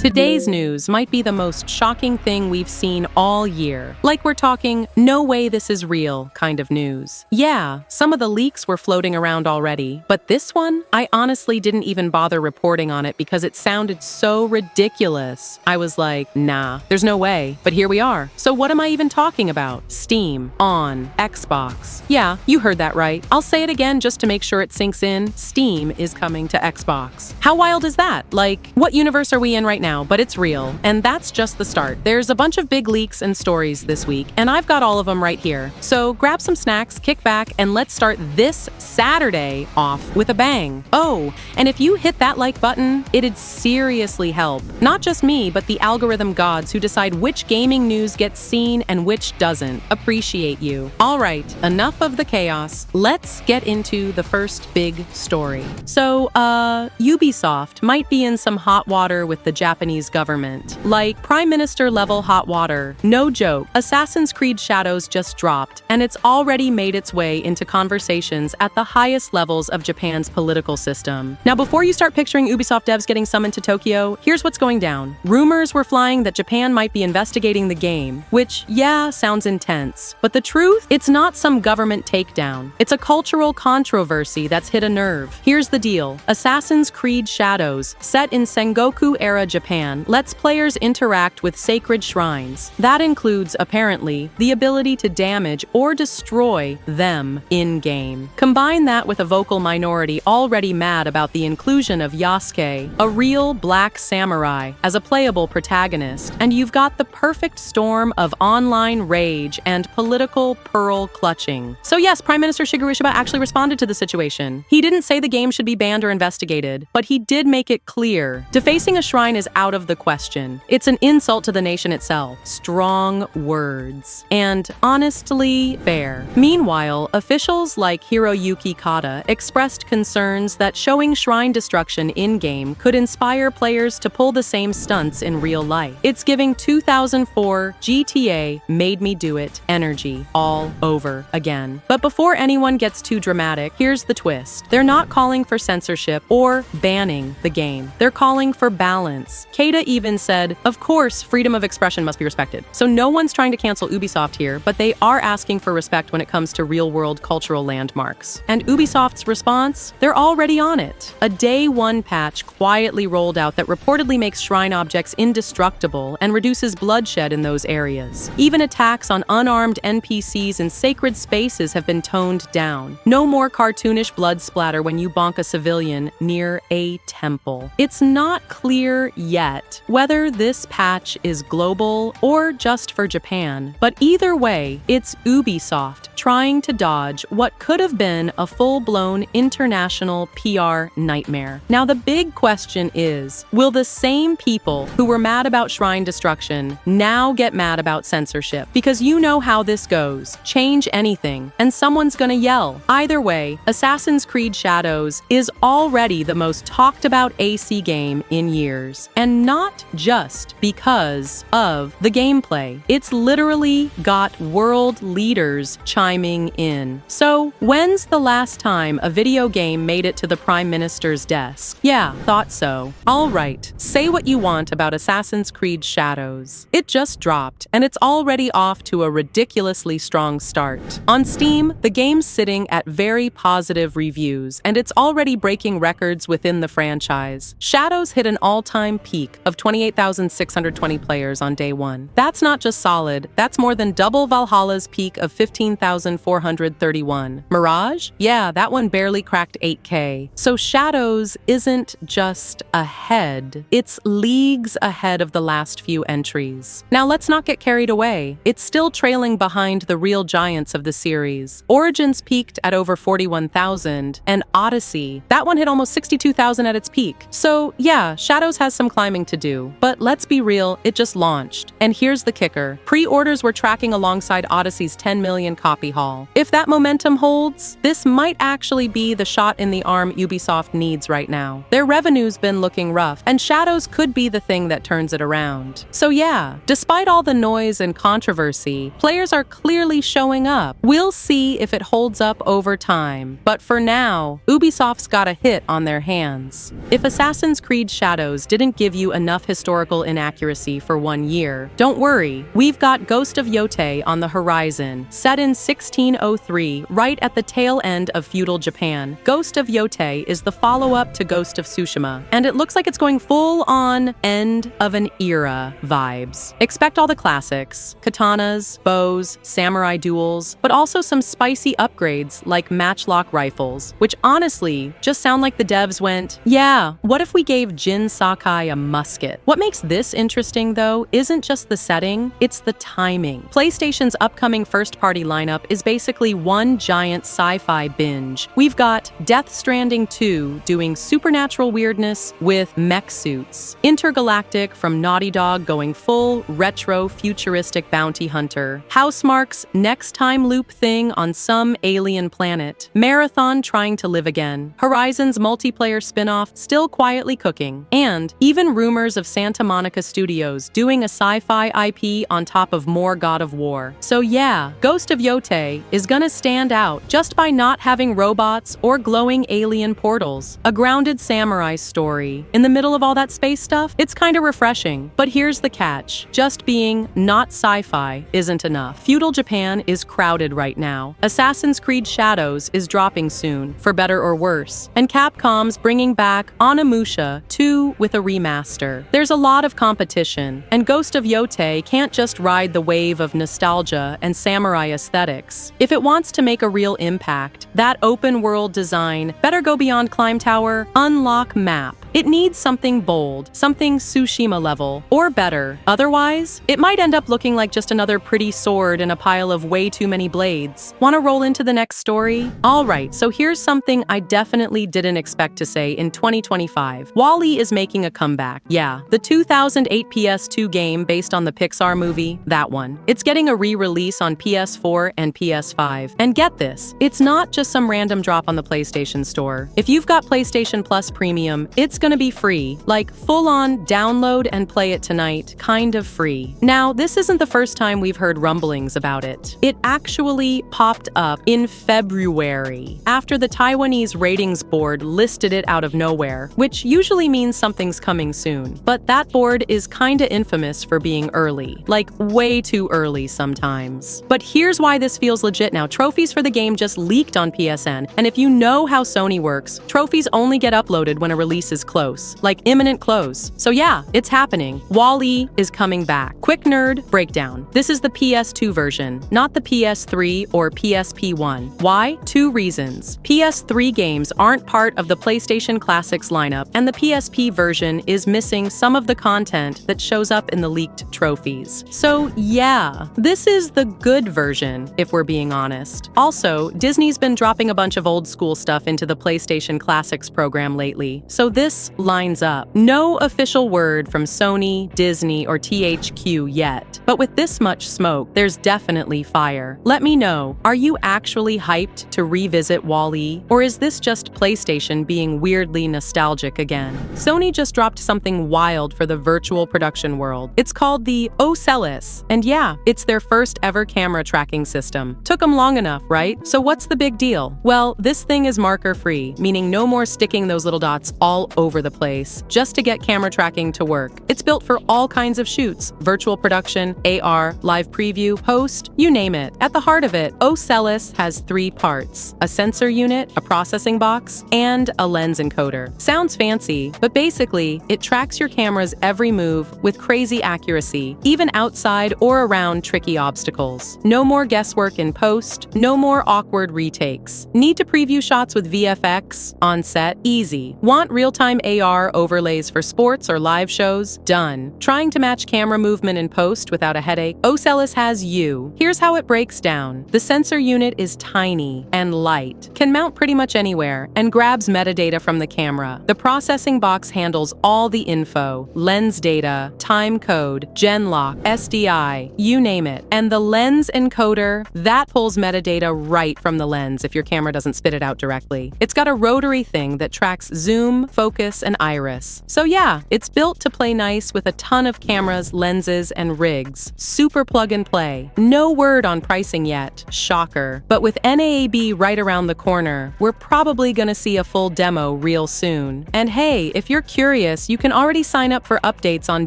Today's news might be the most shocking thing we've seen all year. Like we're talking, no way this is real kind of news. Yeah, some of the leaks were floating around already, but this one, I honestly didn't even bother reporting on it because it sounded so ridiculous. I was like, nah, there's no way, but here we are. So what am I even talking about? Steam, on, Xbox. Yeah, you heard that right. I'll say it again just to make sure it sinks in. Steam is coming to Xbox. How wild is that? Like, what universe are we in right now? But it's real, and that's just the start. There's a bunch of big leaks and stories this week, and I've got all of them right here. So grab some snacks, kick back, and let's start this Saturday off with a bang. Oh, and if you hit that like button, it'd seriously help. Not just me, but the algorithm gods who decide which gaming news gets seen and which doesn't. Appreciate you. All right, enough of the chaos. Let's get into the first big story. So, Ubisoft might be in some hot water with the Japanese government. Like Prime Minister level hot water. No joke. Assassin's Creed Shadows just dropped, and it's already made its way into conversations at the highest levels of Japan's political system. Now, before you start picturing Ubisoft devs getting summoned to Tokyo, here's what's going down. Rumors were flying that Japan might be investigating the game, which, yeah, sounds intense. But the truth? It's not some government takedown. It's a cultural controversy that's hit a nerve. Here's the deal. Assassin's Creed Shadows, set in Sengoku-era Japan, lets players interact with sacred shrines. That includes, apparently, the ability to damage or destroy them in-game. Combine that with a vocal minority already mad about the inclusion of Yasuke, a real black samurai, as a playable protagonist, and you've got the perfect storm of online rage and political pearl clutching. So yes, Prime Minister Shigeru Ishiba actually responded to the situation. He didn't say the game should be banned or investigated, but he did make it clear. Defacing a shrine is out of the question. It's an insult to the nation itself. Strong words. And honestly, fair. Meanwhile, officials like Hiroyuki Kata expressed concerns that showing shrine destruction in-game could inspire players to pull the same stunts in real life. It's giving 2004 GTA Made Me Do It energy all over again. But before anyone gets too dramatic, here's the twist. They're not calling for censorship or banning the game. They're calling for balance. Kata even said, of course, freedom of expression must be respected. So no one's trying to cancel Ubisoft here, but they are asking for respect when it comes to real-world cultural landmarks. And Ubisoft's response? They're already on it. A day one patch quietly rolled out that reportedly makes shrine objects indestructible and reduces bloodshed in those areas. Even attacks on unarmed NPCs in sacred spaces have been toned down. No more cartoonish blood splatter when you bonk a civilian near a temple. It's not clear yet whether this patch is global or just for Japan, but either way, it's Ubisoft trying to dodge what could have been a full-blown international PR nightmare. Now, the big question is, will the same people who were mad about shrine destruction now get mad about censorship? Because you know how this goes. Change anything, and someone's gonna yell. Either way, Assassin's Creed Shadows is already the most talked about AC game in years. And not just because of the gameplay. It's literally got world leaders chiming in. So, when's the last time a video game made it to the Prime Minister's desk? Yeah, thought so. Alright, say what you want about Assassin's Creed Shadows. It just dropped, and it's already off to a ridiculously strong start. On Steam, the game's sitting at very positive reviews, and it's already breaking records within the franchise. Shadows hit an all-time peak of 28,620 players on day one. That's not just solid, that's more than double Valhalla's peak of 15,431. Mirage? Yeah, that one barely cracked 8K. So Shadows isn't just ahead, it's leagues ahead of the last few entries. Now let's not get carried away. It's still trailing behind the real giants of the series. Origins peaked at over 41,000, and Odyssey, that one hit almost 62,000 at its peak. So yeah, Shadows has some climbing to do, but let's be real, it just launched. And here's the kicker. Pre-orders were tracking alongside Odyssey's 10 million copy haul. If that momentum holds, this might actually be the shot in the arm Ubisoft needs right now. Their revenue's been looking rough, and Shadows could be the thing that turns it around. So yeah, despite all the noise and controversy, players are clearly showing up. We'll see if it holds up over time, but for now, Ubisoft's got a hit on their hands. If Assassin's Creed Shadows didn't give give you enough historical inaccuracy for 1 year. Don't worry, we've got Ghost of Yote on the horizon, set in 1603, right at the tail end of feudal Japan. Ghost of Yote is the follow-up to Ghost of Tsushima, and it looks like it's going full-on end of an era vibes. Expect all the classics, katanas, bows, samurai duels, but also some spicy upgrades like matchlock rifles, which honestly just sound like the devs went, yeah, what if we gave Jin Sakai a musket? What makes this interesting though isn't just the setting, it's the timing. PlayStation's upcoming first-party lineup is basically one giant sci-fi binge. We've got Death Stranding 2 doing supernatural weirdness with mech suits, Intergalactic from Naughty Dog going full retro futuristic bounty hunter, Housemarque's next time loop thing on some alien planet, Marathon trying to live again, Horizon's multiplayer spin-off still quietly cooking, and even rumors of Santa Monica Studios doing a sci-fi IP on top of more God of War. So yeah, Ghost of Yote is gonna stand out just by not having robots or glowing alien portals. A grounded samurai story in the middle of all that space stuff, it's kinda refreshing. But here's the catch, just being not sci-fi isn't enough. Feudal Japan is crowded right now. Assassin's Creed Shadows is dropping soon, for better or worse, and Capcom's bringing back Onimusha 2 with a remaster. There's a lot of competition, and Ghost of Yote can't just ride the wave of nostalgia and samurai aesthetics. If it wants to make a real impact, that open-world design better go beyond Climb Tower, unlock map. It needs something bold, something Tsushima level, or better. Otherwise, it might end up looking like just another pretty sword in a pile of way too many blades. Want to roll into the next story? Alright, so here's something I definitely didn't expect to say in 2025. WALL-E is making a comeback. Yeah, the 2008 PS2 game based on the Pixar movie, that one. It's getting a re-release on PS4 and PS5. And get this, it's not just some random drop on the PlayStation Store. If you've got PlayStation Plus Premium, it's gonna be free, like full-on download and play it tonight, kind of free. Now, this isn't the first time we've heard rumblings about it. It actually popped up in February, after the Taiwanese ratings board listed it out of nowhere, which usually means something's coming soon. But that board is kinda infamous for being early, like way too early sometimes. But here's why this feels legit now. Trophies for the game just leaked on PSN, and if you know how Sony works, trophies only get uploaded when a release is close, like imminent close. So yeah, it's happening. WALL-E is coming back. Quick nerd breakdown. This is the PS2 version, not the PS3 or PSP1. Why? 2 reasons. PS3 games aren't part of the PlayStation Classics lineup, and the PSP version is missing some of the content that shows up in the leaked trophies. So yeah, this is the good version, if we're being honest. Also, Disney's been dropping a bunch of old school stuff into the PlayStation Classics program lately, so this lines up. No official word from Sony, Disney, or THQ yet, but with this much smoke, there's definitely fire. Let me know, are you actually hyped to revisit WALL-E, or is this just PlayStation being weirdly nostalgic again? Sony just dropped something wild for the virtual production world. It's called the outsells, and yeah, it's their first ever camera tracking system. Took them long enough, right? So what's the big deal? Well, this thing is marker-free, meaning no more sticking those little dots all over the place just to get camera tracking to work. It's built for all kinds of shoots, virtual production, AR, live preview, post, you name it. At the heart of it, outsells has 3 parts: a sensor unit, a processing box, and a lens encoder. Sounds fancy, but basically, it tracks your camera's every move with crazy accuracy, even outside or around tricky obstacles. No more guesswork in post, no more awkward retakes. Need to preview shots with VFX? On set? Easy. Want real-time AR overlays for sports or live shows? Done. Trying to match camera movement in post without a headache? outsells has you. Here's how it breaks down. The sensor unit is tiny and light, can mount pretty much anywhere, and grabs metadata from the camera. The processing box handles all the info: lens data, time code, genlock, SDI, you name it. And the lens encoder, that pulls metadata right from the lens if your camera doesn't spit it out directly. It's got a rotary thing that tracks zoom, focus, focus, and iris. So yeah, it's built to play nice with a ton of cameras, lenses, and rigs. Super plug and play. No word on pricing yet. Shocker. But with NAAB right around the corner, we're probably gonna see a full demo real soon. And hey, if you're curious, you can already sign up for updates on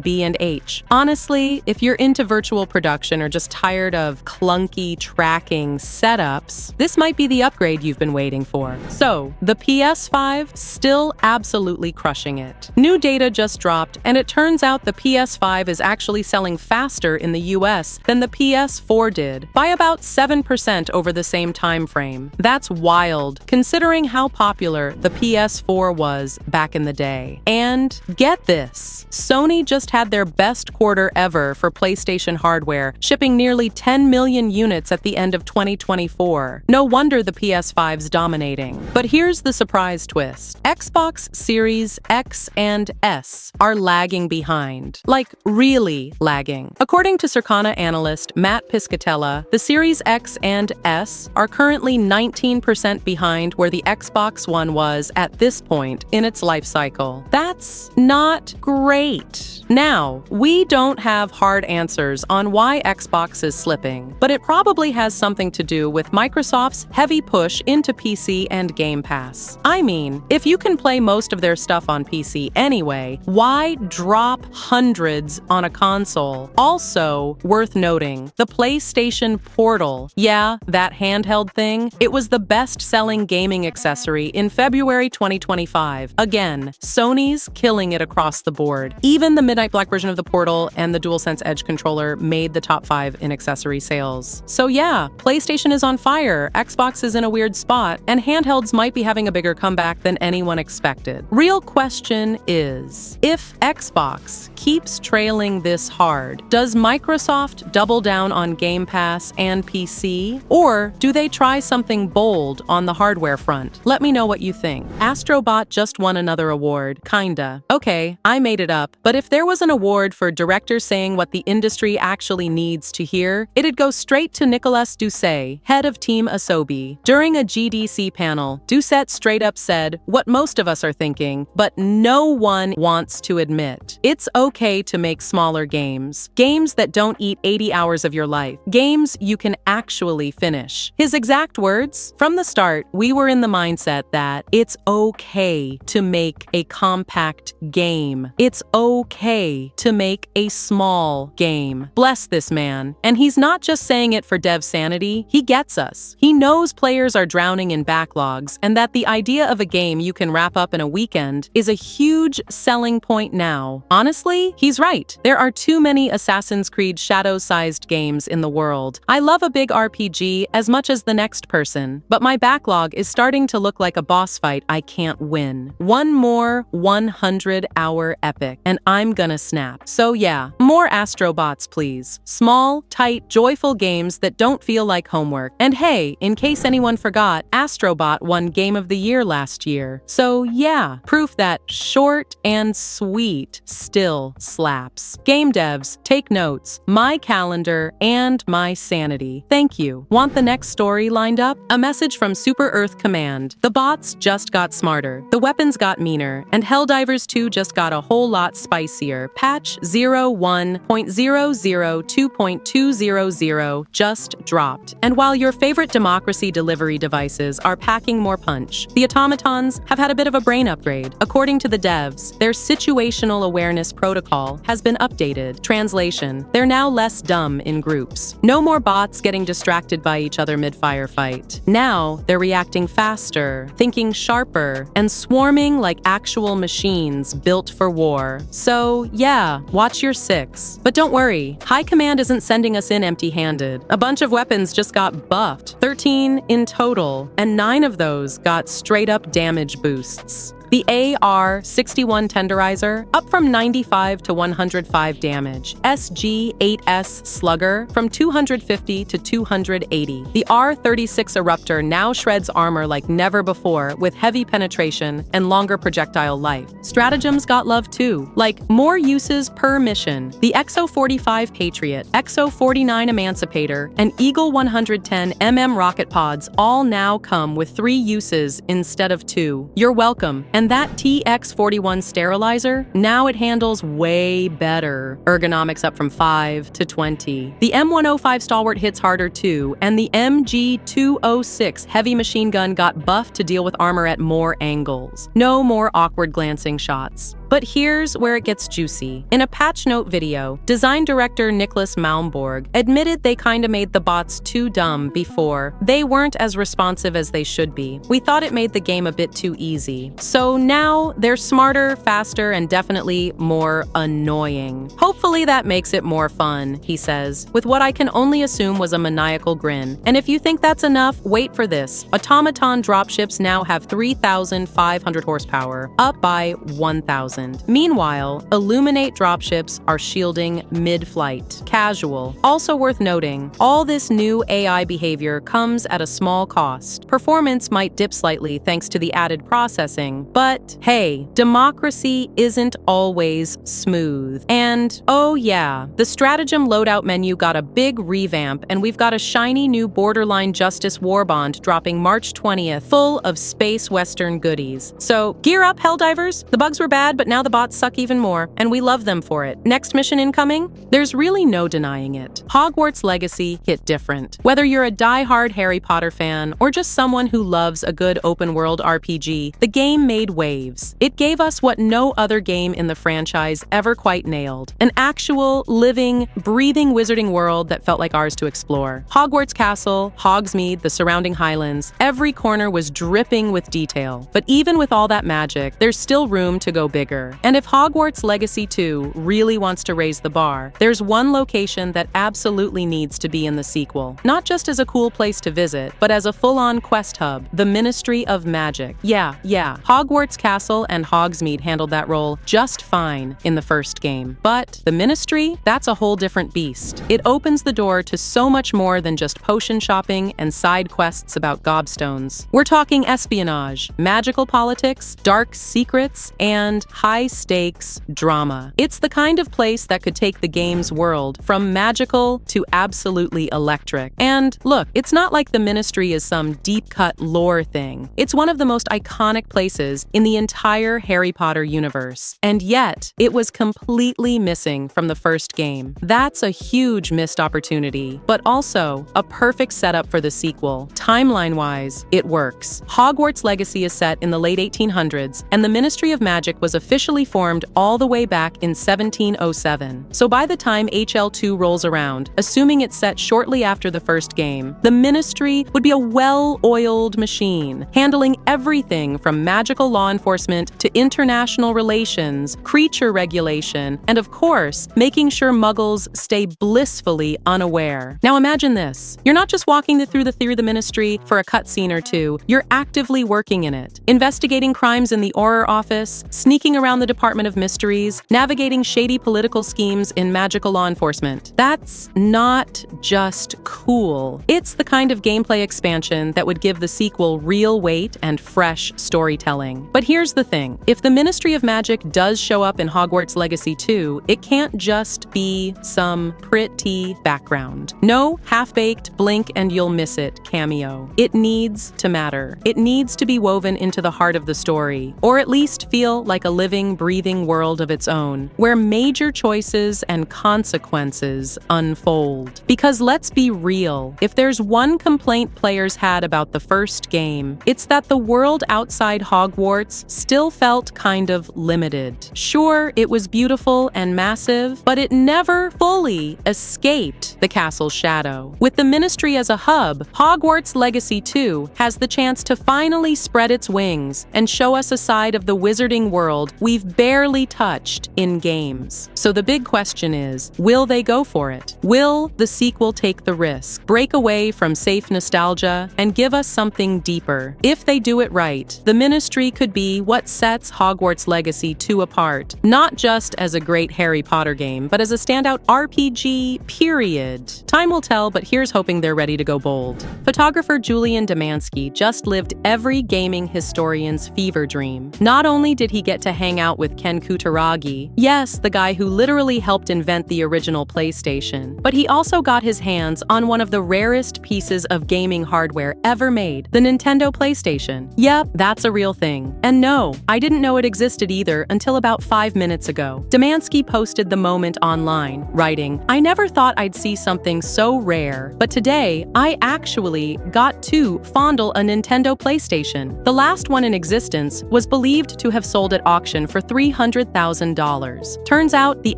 B&H. Honestly, if you're into virtual production or just tired of clunky tracking setups, this might be the upgrade you've been waiting for. So, the PS5 still absolutely crushing it. New data just dropped, and it turns out the PS5 is actually selling faster in the US than the PS4 did, by about 7% over the same time frame. That's wild, considering how popular the PS4 was back in the day. And get this, Sony just had their best quarter ever for PlayStation hardware, shipping nearly 10 million units at the end of 2024. No wonder the PS5's dominating. But here's the surprise twist. Xbox Series X and S are lagging behind. Like, really lagging. According to Circana analyst Matt Piscatella, the Series X and S are currently 19% behind where the Xbox One was at this point in its life cycle. That's not great. Now, we don't have hard answers on why Xbox is slipping, but it probably has something to do with Microsoft's heavy push into PC and Game Pass. I mean, if you can play most of their stuff on PC anyway, why drop hundreds on a console? Also, worth noting, the PlayStation Portal, yeah, that handheld thing, it was the best-selling gaming accessory in February 2025. Again, Sony's killing it across the board. Even the Midnight Black version of the Portal and the DualSense Edge controller made the top 5 in accessory sales. So yeah, PlayStation is on fire, Xbox is in a weird spot, and handhelds might be having a bigger comeback than anyone expected. Real question is, if Xbox keeps trailing this hard, does Microsoft double down on Game Pass and PC? Or do they try something bold on the hardware front? Let me know what you think. Astrobot just won another award, kinda. Okay, I made it up, but if there was an award for director saying what the industry actually needs to hear, it'd go straight to Nicolas Doucet, head of Team Asobi. During a GDC panel, Doucet straight up said what most of us are thinking, but no one wants to admit. It's okay to make smaller games. Games that don't eat 80 hours of your life. Games you can actually finish. His exact words? From the start, we were in the mindset that it's okay to make a compact game. It's okay to make a small game. Bless this man. And he's not just saying it for dev sanity, he gets us. He knows players are drowning in backlogs, and that the idea of a game you can wrap up in a weekend is a huge selling point now. Honestly, he's right. There are too many Assassin's Creed Shadows-sized games in the world. I love a big RPG as much as the next person, but my backlog is starting to look like a boss fight I can't win. One more 100-hour epic, and I'm gonna snap. So yeah, more Astrobots, please. Small, tight, joyful games that don't feel like homework. And hey, in case anyone forgot, Astrobot won Game of the Year last year. So yeah, proof that short and sweet still slaps. Game devs, take notes. My calendar and my sanity. Thank you. Want the next story lined up? A message from Super Earth Command. The bots just got smarter. The weapons got meaner. And Helldivers 2 just got a whole lot spicier. Patch 01.002.200 just dropped. And while your favorite democracy delivery devices are packing more punch, the automatons have had a bit of a brain upgrade. According to the devs, their situational awareness protocol has been updated. Translation: they're now less dumb in groups. No more bots getting distracted by each other mid-firefight. Now, they're reacting faster, thinking sharper, and swarming like actual machines built for war. So, yeah, watch your six. But don't worry, High Command isn't sending us in empty-handed. A bunch of weapons just got buffed, 13 in total, and 9 of those got straight-up damage boosts. The AR-61 Tenderizer, up from 95 to 105 damage. SG-8S Slugger, from 250 to 280. The R-36 Eruptor now shreds armor like never before, with heavy penetration and longer projectile life. Stratagems got love too, like more uses per mission. The XO-45 Patriot, XO-49 Emancipator, and Eagle 110 rocket pods all now come with 3 uses instead of 2. You're welcome. And that TX41 sterilizer, now it handles way better. Ergonomics up from 5 to 20. The M105 Stalwart hits harder too, and the MG206 heavy machine gun got buffed to deal with armor at more angles. No more awkward glancing shots. But here's where it gets juicy. In a patch note video, design director Nicholas Malmborg admitted they kinda made the bots too dumb before. They weren't as responsive as they should be. We thought it made the game a bit too easy. So now they're smarter, faster, and definitely more annoying. Hopefully that makes it more fun, he says, with what I can only assume was a maniacal grin. And if you think that's enough, wait for this. Automaton dropships now have 3,500 horsepower, up by 1,000. Meanwhile, Illuminate dropships are shielding mid-flight. Casual. Also worth noting, all this new AI behavior comes at a small cost. Performance might dip slightly thanks to the added processing, but hey, democracy isn't always smooth. And oh yeah, the stratagem loadout menu got a big revamp, and we've got a shiny new Borderline Justice Warbond dropping March 20th, full of space western goodies. So gear up, Helldivers! The bugs were bad, but now the bots suck even more, and we love them for it. Next mission incoming? There's really no denying it. Hogwarts Legacy hit different. Whether you're a die-hard Harry Potter fan or just someone who loves a good open-world RPG, the game made waves. It gave us what no other game in the franchise ever quite nailed. An actual, living, breathing wizarding world that felt like ours to explore. Hogwarts Castle, Hogsmeade, the surrounding highlands, every corner was dripping with detail. But even with all that magic, there's still room to go bigger. And if Hogwarts Legacy 2 really wants to raise the bar, there's one location that absolutely needs to be in the sequel. Not just as a cool place to visit, but as a full-on quest hub, the Ministry of Magic. Yeah, Hogwarts Castle and Hogsmeade handled that role just fine in the first game. But the Ministry, that's a whole different beast. It opens the door to so much more than just potion shopping and side quests about gobstones. We're talking espionage, magical politics, dark secrets, and high-stakes drama. It's the kind of place that could take the game's world from magical to absolutely electric. And look, it's not like the Ministry is some deep-cut lore thing. It's one of the most iconic places in the entire Harry Potter universe. And yet, it was completely missing from the first game. That's a huge missed opportunity, but also a perfect setup for the sequel. Timeline-wise, it works. Hogwarts Legacy is set in the late 1800s, and the Ministry of Magic was officially formed all the way back in 1707. So by the time HL2 rolls around, assuming it's set shortly after the first game, the Ministry would be a well-oiled machine, handling everything from magical law enforcement to international relations, creature regulation, and of course, making sure Muggles stay blissfully unaware. Now imagine this. You're not just walking through the Ministry for a cutscene or two, you're actively working in it, investigating crimes in the Auror office, sneaking around the Department of Mysteries, navigating shady political schemes in magical law enforcement. That's not just cool. It's the kind of gameplay expansion that would give the sequel real weight and fresh storytelling. But here's the thing. If the Ministry of Magic does show up in Hogwarts Legacy 2, it can't just be some pretty background. No half-baked blink and you'll miss it cameo. It needs to matter. It needs to be woven into the heart of the story, or at least feel like a living, breathing world of its own, where major choices and consequences unfold. Because let's be real, if there's one complaint players had about the first game, it's that the world outside Hogwarts still felt kind of limited. Sure, it was beautiful and massive, but it never fully escaped the castle's shadow. With the Ministry as a hub, Hogwarts Legacy 2 has the chance to finally spread its wings and show us a side of the wizarding world we've barely touched in games. So the big question is, will they go for it? Will the sequel take the risk, break away from safe nostalgia, and give us something deeper? If they do it right, the Ministry could be what sets Hogwarts Legacy 2 apart, not just as a great Harry Potter game, but as a standout RPG, period. Time will tell, but here's hoping they're ready to go bold. Photographer Julian Demansky just lived every gaming historian's fever dream. Not only did he get to hang hang out with Ken Kutaragi. Yes, the guy who literally helped invent the original PlayStation. But he also got his hands on one of the rarest pieces of gaming hardware ever made, the Nintendo PlayStation. Yep, that's a real thing. And no, I didn't know it existed either until about 5 minutes ago. Demansky posted the moment online, writing, "I never thought I'd see something so rare, but today I actually got to fondle a Nintendo PlayStation. The last one in existence was believed to have sold at auction for $300,000. Turns out the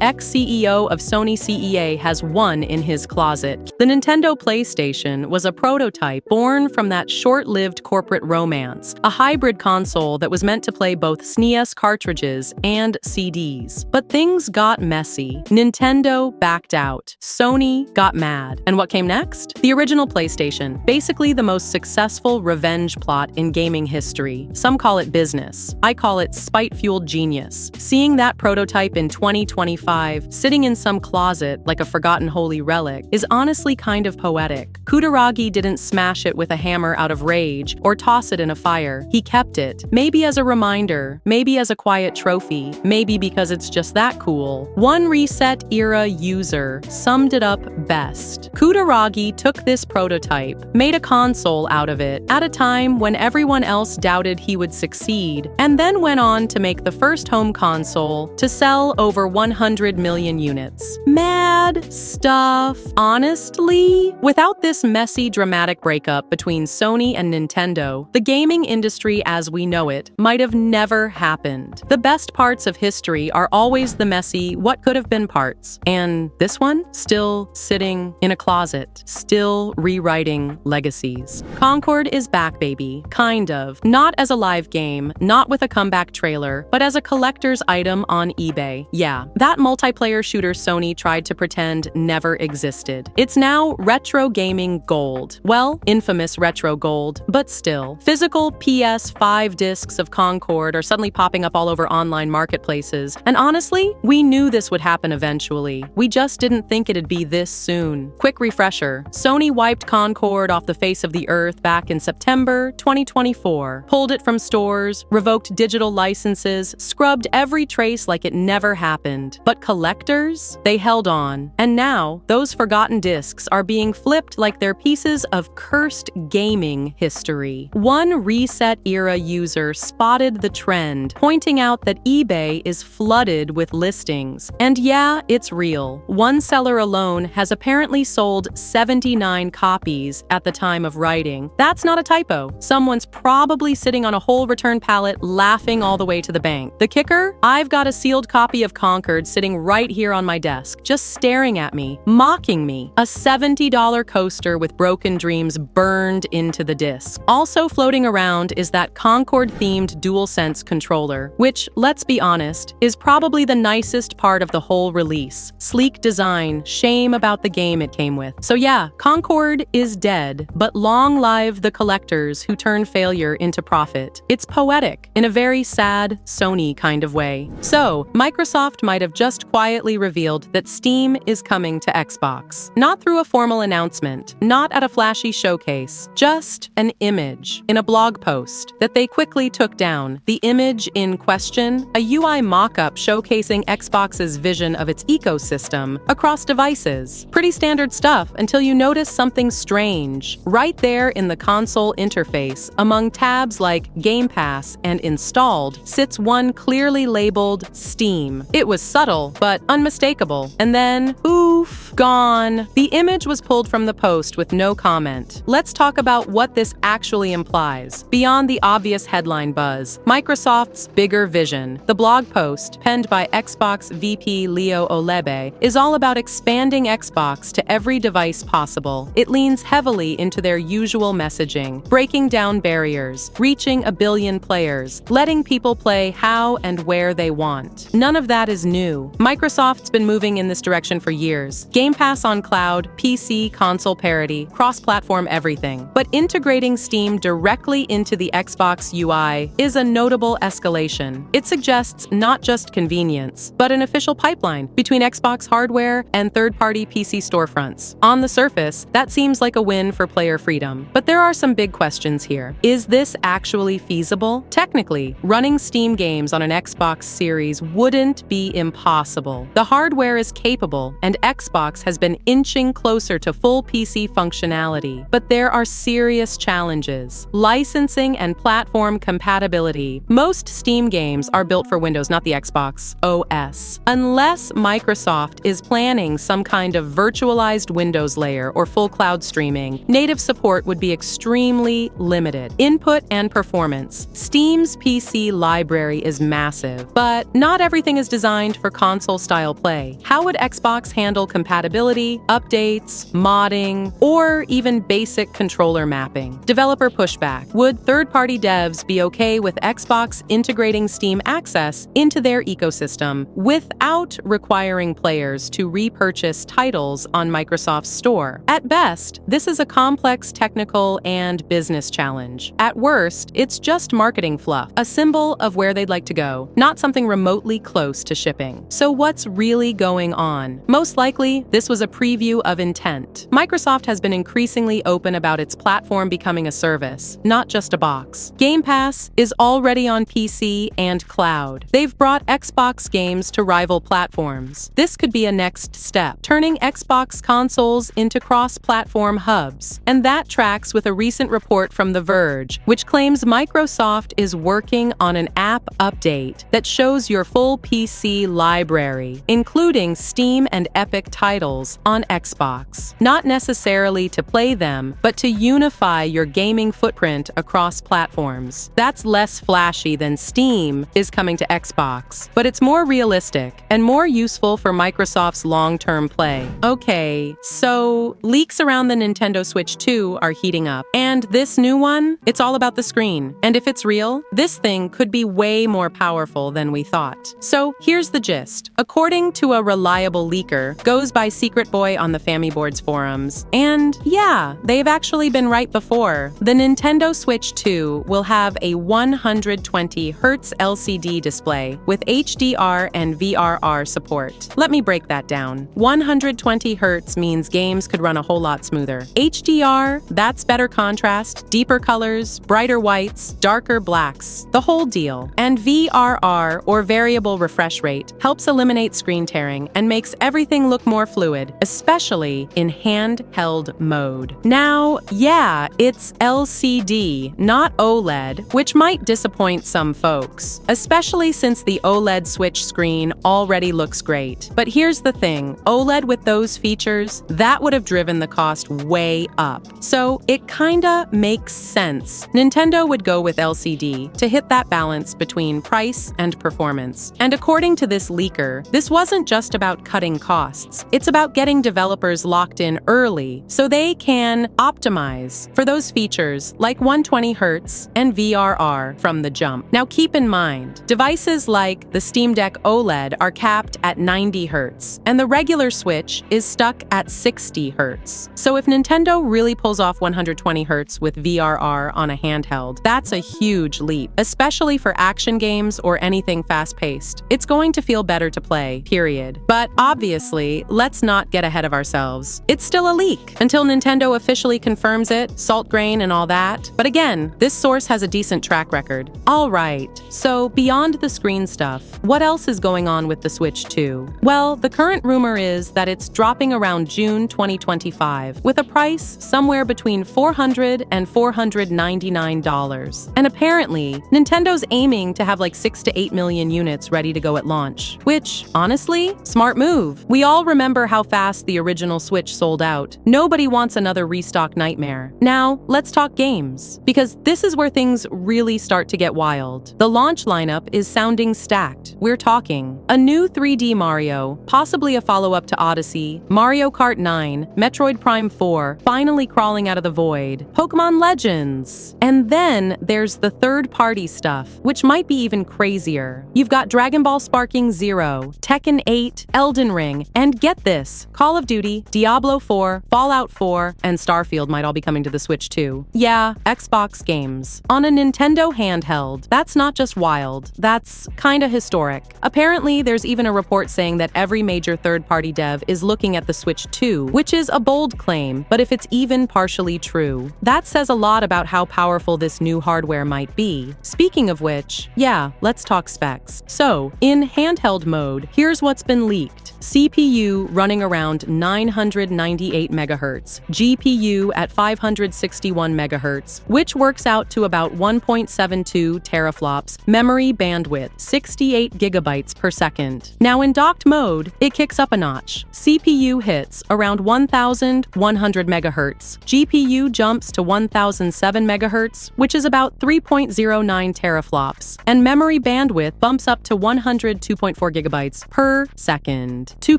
ex-CEO of Sony CEA has one in his closet." The Nintendo PlayStation was a prototype born from that short-lived corporate romance, a hybrid console that was meant to play both SNES cartridges and CDs. But things got messy. Nintendo backed out. Sony got mad. And what came next? The original PlayStation, basically the most successful revenge plot in gaming history. Some call it business. I call it spite-fueled genius. Seeing that prototype in 2025, sitting in some closet like a forgotten holy relic, is honestly kind of poetic. Kutaragi didn't smash it with a hammer out of rage or toss it in a fire. He kept it. Maybe as a reminder, maybe as a quiet trophy, maybe because it's just that cool. One Reset era user summed it up best. Kutaragi took this prototype, made a console out of it, at a time when everyone else doubted he would succeed, and then went on to make the first home console to sell over 100 million units. Mad stuff. Honestly, without this messy, dramatic breakup between Sony and Nintendo, the gaming industry as we know it might have never happened. The best parts of history are always the messy, what could have been parts. And this one? Still sitting in a closet, still rewriting legacies. Concord is back, baby. Kind of. Not as a live game, not with a comeback trailer, but as a collector's item on eBay. Yeah, that multiplayer shooter Sony tried to pretend never existed. It's now retro gaming gold. Well, infamous retro gold, but still. Physical PS5 discs of Concord are suddenly popping up all over online marketplaces. And honestly, we knew this would happen eventually. We just didn't think it'd be this soon. Quick refresher. Sony wiped Concord off the face of the earth back in September 2024. Pulled it from stores, revoked digital licenses, scrubbed every trace like it never happened. But collectors? They held on. And now, those forgotten discs are being flipped like they're pieces of cursed gaming history. One Reset era user spotted the trend, pointing out that eBay is flooded with listings. And yeah, it's real. One seller alone has apparently sold 79 copies at the time of writing. That's not a typo. Someone's probably sitting on a whole return pallet laughing all the way to the bank. The kicker? I've got a sealed copy of Concord sitting right here on my desk, just staring at me, mocking me. A $70 coaster with broken dreams burned into the disc. Also floating around is that Concord-themed DualSense controller, which, let's be honest, is probably the nicest part of the whole release. Sleek design, shame about the game it came with. So yeah, Concord is dead, but long live the collectors who turn failure into profit. It's poetic, in a very sad, Sony kind of way. So, Microsoft might have just quietly revealed that Steam is coming to Xbox. Not through a formal announcement, not at a flashy showcase, just an image in a blog post that they quickly took down. The image in question, a UI mock-up showcasing Xbox's vision of its ecosystem across devices. Pretty standard stuff until you notice something strange. Right there in the console interface, among tabs like Game Pass and Installed, sits one clearly labeled Steam. It was subtle, but unmistakable. And then, oof, gone. The image was pulled from the post with no comment. Let's talk about what this actually implies. Beyond the obvious headline buzz, Microsoft's bigger vision. The blog post, penned by Xbox VP Leo Olebe, is all about expanding Xbox to every device possible. It leans heavily into their usual messaging, breaking down barriers, reaching a billion players, letting people play how and where they want. None of that is new. Microsoft's been moving in this direction for years. Game Pass on cloud, PC, console parity, cross-platform everything. But integrating Steam directly into the Xbox UI is a notable escalation. It suggests not just convenience, but an official pipeline between Xbox hardware and third-party PC storefronts. On the surface, that seems like a win for player freedom. But there are some big questions here. Is this actually feasible? Technically, running Steam games games on an Xbox Series wouldn't be impossible. The hardware is capable, and Xbox has been inching closer to full PC functionality. But there are serious challenges. Licensing and platform compatibility. Most Steam games are built for Windows, not the Xbox OS. Unless Microsoft is planning some kind of virtualized Windows layer or full cloud streaming, native support would be extremely limited. Input and performance. Steam's PC library is massive, but not everything is designed for console-style play. How would Xbox handle compatibility, updates, modding, or even basic controller mapping? Developer pushback. Would third-party devs be okay with Xbox integrating Steam access into their ecosystem without requiring players to repurchase titles on Microsoft's store? At best, this is a complex technical and business challenge. At worst, it's just marketing fluff, a symbol of where they'd like to go, not something remotely close to shipping. So what's really going on? Most likely, this was a preview of intent. Microsoft has been increasingly open about its platform becoming a service, not just a box. Game Pass is already on PC and cloud. They've brought Xbox games to rival platforms. This could be a next step, turning Xbox consoles into cross-platform hubs. And that tracks with a recent report from The Verge, which claims Microsoft is working on an app update that shows your full PC library, including Steam and Epic titles on Xbox. Not necessarily to play them, but to unify your gaming footprint across platforms. That's less flashy than Steam is coming to Xbox, but it's more realistic and more useful for Microsoft's long-term play. Okay, so leaks around the Nintendo Switch 2 are heating up, and this new one, it's all about the screen. And if it's real, this thing could be way more powerful than we thought. So here's the gist. According to a reliable leaker, goes by Secret Boy on the Famiboards forums, and yeah, they've actually been right before. The Nintendo Switch 2 will have a 120Hz LCD display with HDR and VRR support. Let me break that down. 120Hz means games could run a whole lot smoother. HDR, that's better contrast, deeper colors, brighter whites, darker blacks, the whole deal. And VRR, or variable refresh rate, helps eliminate screen tearing and makes everything look more fluid, especially in handheld mode. Now, yeah, it's LCD, not OLED, which might disappoint some folks, especially since the OLED Switch screen already looks great. But here's the thing, OLED with those features, that would have driven the cost way up. So it kinda makes sense. Nintendo would go with LCD to hit that balance between price and performance. And according to this leaker, this wasn't just about cutting costs. It's about getting developers locked in early so they can optimize for those features like 120Hz and VRR from the jump. Now keep in mind, devices like the Steam Deck OLED are capped at 90Hz, and the regular Switch is stuck at 60Hz. So if Nintendo really pulls off 120Hz with VRR on a handheld, that's a huge leap, especially for action games or anything fast-paced. It's going to feel better to play, period. But obviously, let's not get ahead of ourselves. It's still a leak until Nintendo officially confirms it, salt grain and all that. But again, this source has a decent track record. All right, so beyond the screen stuff, what else is going on with the Switch 2? Well, the current rumor is that it's dropping around June 2025, with a price somewhere between $400 and $499. And apparently, Nintendo's aiming to have like 6 to 8 million units ready to go at launch, which, honestly, smart move. We all remember how fast the original Switch sold out. Nobody wants another restock nightmare. Now, let's talk games, because this is where things really start to get wild. The launch lineup is sounding stacked. We're talking a new 3D Mario, possibly a follow-up to Odyssey, Mario Kart 9, Metroid Prime 4, finally crawling out of the void, Pokémon Legends. And then there's the third-party stuff, which might be even crazier. You've got Dragon Ball Sparking Zero, Tekken 8, Elden Ring, and get this, Call of Duty, Diablo 4, Fallout 4, and Starfield might all be coming to the Switch too. Yeah, Xbox games. On a Nintendo handheld, that's not just wild, that's kinda historic. Apparently, there's even a report saying that every major third-party dev is looking at the Switch 2, which is a bold claim, but if it's even partially true. That says a lot about how powerful this new hardware might be. Speaking of which, yeah, let's talk specs. So, in handheld mode, here's what's been leaked. CPU running around 998 MHz, GPU at 561 MHz, which works out to about 1.72 teraflops, memory bandwidth 68 gigabytes per second. Now in docked mode, it kicks up a notch. CPU hits around 1100 MHz, GPU jumps to 1007 MHz, which is about 3.09 teraflops, and memory bandwidth bumps up to 102.4 gigabytes per second. To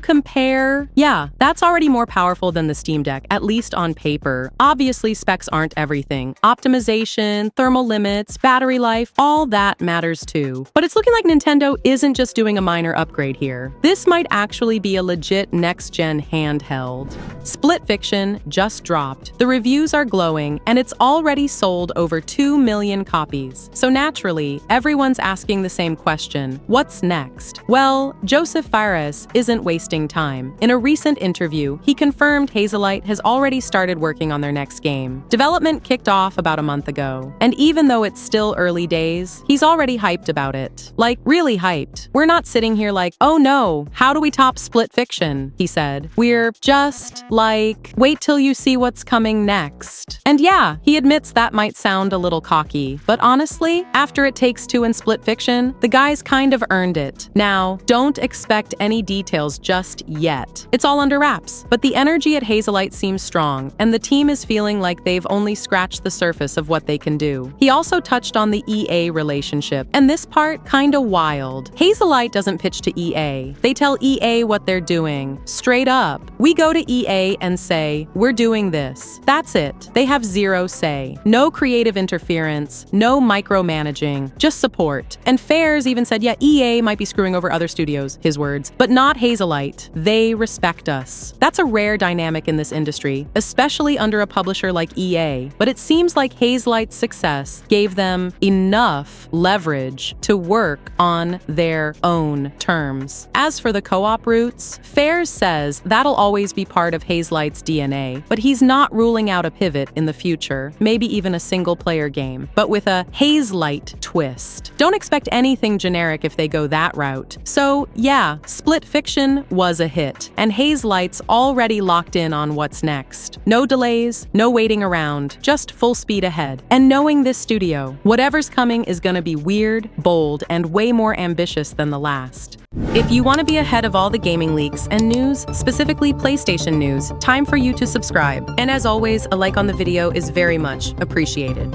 compare, yeah, that's already more powerful than the Steam Deck, at least on paper. Obviously, specs aren't everything. Optimization, thermal limits, battery life, all that matters too. But it's looking like Nintendo isn't just doing a minor upgrade here. This might actually be a legit next-gen handheld. Split Fiction just dropped. The reviews are glowing, and it's already sold over 2 million copies. So naturally, everyone's asking the same question: what's next? Well, Joseph Fares isn't wasting time. In a recent interview, he confirmed Hazelight has already started working on their next game. Development kicked off about a month ago, and even though it's still early days, he's already hyped about it. Like, really hyped. We're not sitting here like, oh no, how do we top Split Fiction? He said. We're just like, wait till you see what's coming next. And yeah, he admits that might sound a little cocky, but honestly, after It Takes Two and Split Fiction, the guys kind of earned it. Now, don't expect any details just yet. It's all under wraps, but the energy at Hazelight seems strong, and the team is feeling like they've only scratched the surface of what they can do. He also touched on the EA relationship, and this part kinda wild. Hazelight doesn't pitch to EA. They tell EA what they're doing. Straight up. We go to EA and say, we're doing this. That's it. They have zero say. No creative interference, no micromanaging, just support. And Fares even said, yeah, EA might be screwing over other studios, his words, but not Hazelight. They respect us. That's a rare dynamic in this industry, especially under a publisher like EA, but it seems like Hazelight's success gave them enough leverage to work on their own terms. As for the co-op routes, Fares says that'll always be part of Hazelight's DNA, but he's not ruling out a pivot in the future, maybe even a single-player game, but with a Hazelight twist. Don't expect anything generic if they go that route. So yeah, Split Fiction was a hit, and Hazelight's already locked in on what's next. No delays, no waiting around, just full speed ahead. And knowing this studio, whatever's coming is gonna be weird, bold, and way more ambitious than the last. If you want to be ahead of all the gaming leaks and news, specifically PlayStation news, time for you to subscribe. And as always, a like on the video is very much appreciated.